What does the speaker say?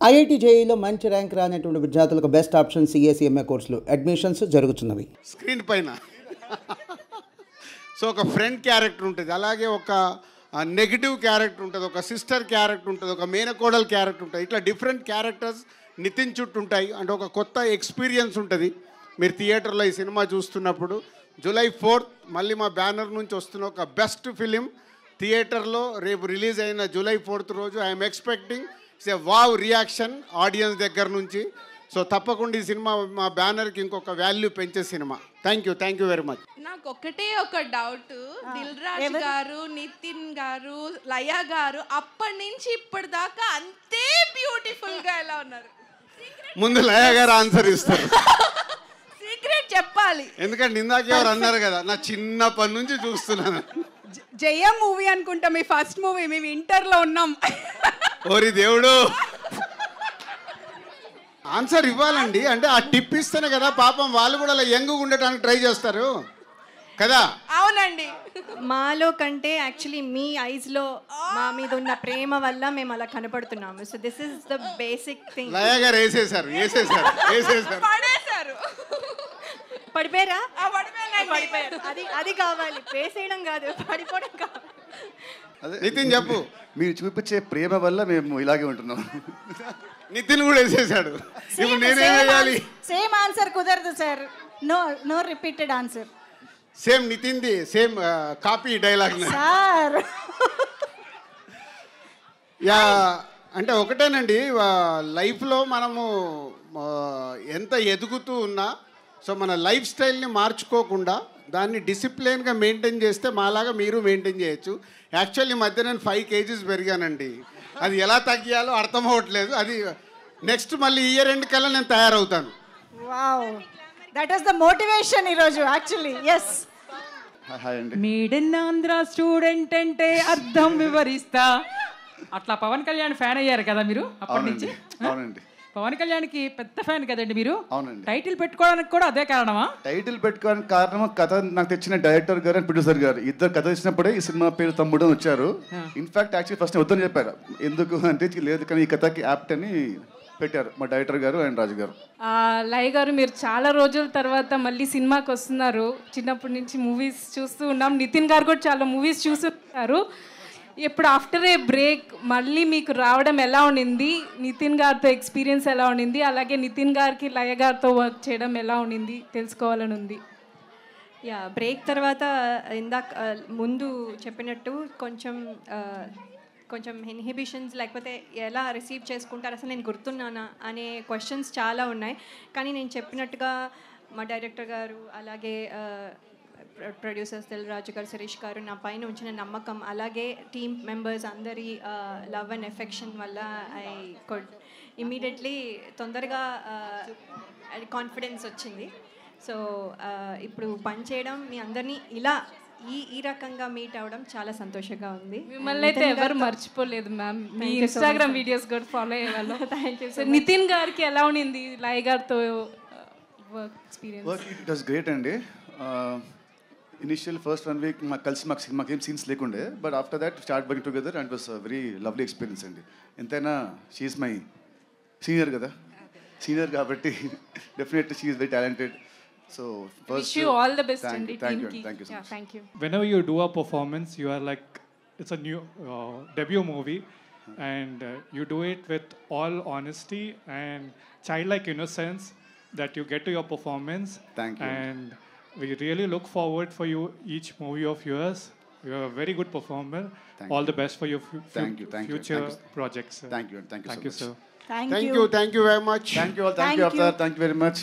IIT జేఈలో మంచి rank రానటువంటి విద్యార్థులకు బెస్ట్ ఆప్షన్ సిఎస్ఈఎంఏ కోర్సులు అడ్మిషన్స్ జరుగుతున్నవి. స్క్రీన్ పైన సో ఒక ఫ్రెండ్ క్యారెక్టర్ ఉంటుంది, అలాగే ఒక నెగిటివ్ క్యారెక్టర్ ఉంటుంది, ఒక సిస్టర్ క్యారెక్టర్ ఉంటుంది, ఒక మేనకోడల్ క్యారెక్టర్ ఉంటుంది. ఇట్లా డిఫరెంట్ క్యారెక్టర్స్ నితిన్ చుట్టూ ఉంటాయి. అంటే ఒక కొత్త ఎక్స్పీరియన్స్ ఉంటుంది మీరు థియేటర్లో ఈ సినిమా చూస్తున్నప్పుడు. జూలై 4th మళ్ళీ మా బ్యానర్ నుంచి వస్తున్న ఒక బెస్ట్ ఫిలిం థియేటర్లో రేపు రిలీజ్ అయిన జూలై 4th రోజు I'm expecting a wow reaction audience దగ్గర నుంచి. సో తప్పకుండా ఈ సినిమా మా బ్యానర్కి ఇంకొక వాల్యూ పెంచే cinema. Thank you very much. నాకు ఒకటే ఒక డౌట్, దిల్ రాజు గారు, నితిన్ గారు, లయ గారు అప్పటి నుంచి ఇప్పటిదాకా అంతే బ్యూటిఫుల్ గా ఎలా ఉన్నారు? ముందు లయ గారు ఆన్సర్ ఇస్తారు. సీక్రెట్ చెప్పాలి, ఎందుకంటే ఇందాక ఎవరు అన్నారు కదా, నా చిన్నప్పటి నుంచి చూస్తున్నాను. జయ మూవీ అనుకుంటా మీ ఫస్ట్ మూవీ, మేము ఇంటర్లో ఉన్నాం. ఓరి దేవుడు, ఆన్సర్ ఇవ్వాలండి. అంటే ఆ టిప్ ఇస్తేనే కదా పాపం వాళ్ళు కూడా అలా యంగ్గా ఉండటానికి ట్రై చేస్తారు కదా. అవునండి, మాలో కంటే యాక్చువల్లీ మీ ఐస్లో మా మీద ఉన్న ప్రేమ వల్ల మేము అలా కనపడుతున్నాము. So this is the basic thing. Laya garu వేసేసారు. పడేశారు. పడిపోయారా? పడిపోయారు. అది కావాలి, వేసేయడం కాదు, పడిపోవడం కావాలి. నితిన్ చెప్పు. మీరు చూపించే ప్రేమ వల్ల మేము ఇలాగే ఉంటున్నాం. నితిన్ కూడా వేసేసాడు. ఇప్పుడు నేనేం చేయాలి? సేమ్ ఆన్సర్ కుదరదు sir. No repeated answer. Same నితిన్ది same copy dialogue sir. Yeah, అంటే ఒకటేనండి, లైఫ్లో మనము ఎంత ఎదుగుతూ ఉన్నా సో మన లైఫ్ స్టైల్ని మార్చుకోకుండా దాన్ని డిసిప్లిన్గా మెయింటైన్ చేస్తే మాలాగా మీరు మెయింటైన్ చేయొచ్చు. యాక్చువల్లీ మధ్య నేను 5 kgs పెరిగానండి. అది ఎలా తగ్గియాలో అర్థం అవ్వట్లేదు. అది నెక్స్ట్ మళ్ళీ ఇయర్ ఎండ్ కల్లా నేను తయారవుతాను. Wow, that is the motivation ఈరోజు యాక్చువల్లీ. ఎస్. హాయ్ అండి. మీడిన్ ఆంధ్ర స్టూడెంట్ అంటే అర్థం వివరిస్తా. అట్లా పవన్ కళ్యాణ్ ఫ్యాన్ అయ్యారు కదా మీరు అప్పటి నుంచి? అవునండి. పవన్ కళ్యాణ్కి పెద్ద ఫ్యాన్ కదండి మీరు. అవునండి. టైటిల్ పెట్టుకోవడానికి కూడా అదే కారణమా? టైటిల్ పెట్టుకోవడానికి కారణం కథ నాకు తెచ్చిన డైరెక్టర్ గారు అండ్ ప్రొడ్యూసర్ గారు ఇద్దరు కథ ఇచ్చినప్పుడే ఈ సినిమా పేరు తమ్ముడు అని వచ్చారు. ఇన్ఫాక్ట్ యాక్చువల్లీ ఫస్ట్ వద్దని చెప్పారు. ఎందుకు అంటే లేదు కానీ ఈ కథకి యాప్ట్ అని పెట్టారు మా డైరెక్టర్ గారు అండ్ రాజు గారు. లయ గారు, మీరు చాలా రోజుల తర్వాత మళ్ళీ సినిమాకి వస్తున్నారు. చిన్నప్పటి నుంచి మూవీస్ చూస్తూ ఉన్నాం. నితిన్ గారు కూడా చాలా మూవీస్ చూస్తున్నారు. ఇప్పుడు ఆఫ్టర్ ఏ బ్రేక్ మళ్ళీ మీకు రావడం ఎలా ఉండింది? నితిన్ గారితో ఎక్స్పీరియన్స్ ఎలా ఉండింది? అలాగే నితిన్ గారికి లయ గారితో వర్క్ చేయడం ఎలా ఉండింది తెలుసుకోవాలని ఉంది. యా, బ్రేక్ తర్వాత ఇందాక ముందు చెప్పినట్టు కొంచెం ఇన్హిబిషన్స్ లేకపోతే ఎలా రిసీవ్ చేసుకుంటారు, అసలు నేను గుర్తున్నానా అనే క్వశ్చన్స్ చాలా ఉన్నాయి. కానీ నేను చెప్పినట్టుగా మా డైరెక్టర్ గారు అలాగే ప్రొడ్యూసర్స్ దిల్ రాజు గారు, శిరీష్ గారు నా పైన ఉంచిన నమ్మకం, అలాగే టీమ్ మెంబర్స్ అందరి లవ్ అండ్ ఎఫెక్షన్ వల్ల ఐ కుడ్ ఇమీడియట్లీ తొందరగా కాన్ఫిడెన్స్ వచ్చింది. సో ఇప్పుడు పని చేయడం, మీ అందరినీ ఇలా ఈ రకంగా మీట్ అవ్వడం చాలా సంతోషంగా ఉంది. మిమ్మల్ని అయితే ఎవరు మర్చిపోలేదు మ్యామ్. మీ ఇన్స్టాగ్రామ్ వీడియోస్ కూడా ఫాలో అయ్యేవాళ్ళు. Thank you. సో నితిన్ గారికి ఎలా ఉండింది లయ గారితో work experience? It was great అండి. ఇనిషియల్ ఫస్ట్ 1 week మాకేం సీన్స్ లేకుండే, but after that start working together and was very lovely experience అండి. ఎంతైనా షీఈస్ మై సీనియర్ కదా, సీనియర్ కాబట్టి definitely she is very talented. So first, wish you all the best and thank you team. thank you so much. Thank you. Whenever you do a performance, you are like, it's a new debut movie, and you do it with all honesty and childlike innocence that you get to your performance. Thank you. And we really look forward for you each movie of yours. You are a very good performer. All the best for your future projects. Thank you so much. sir. Thank you very much. Thank you all. Thank you Avtar. Thank you very much.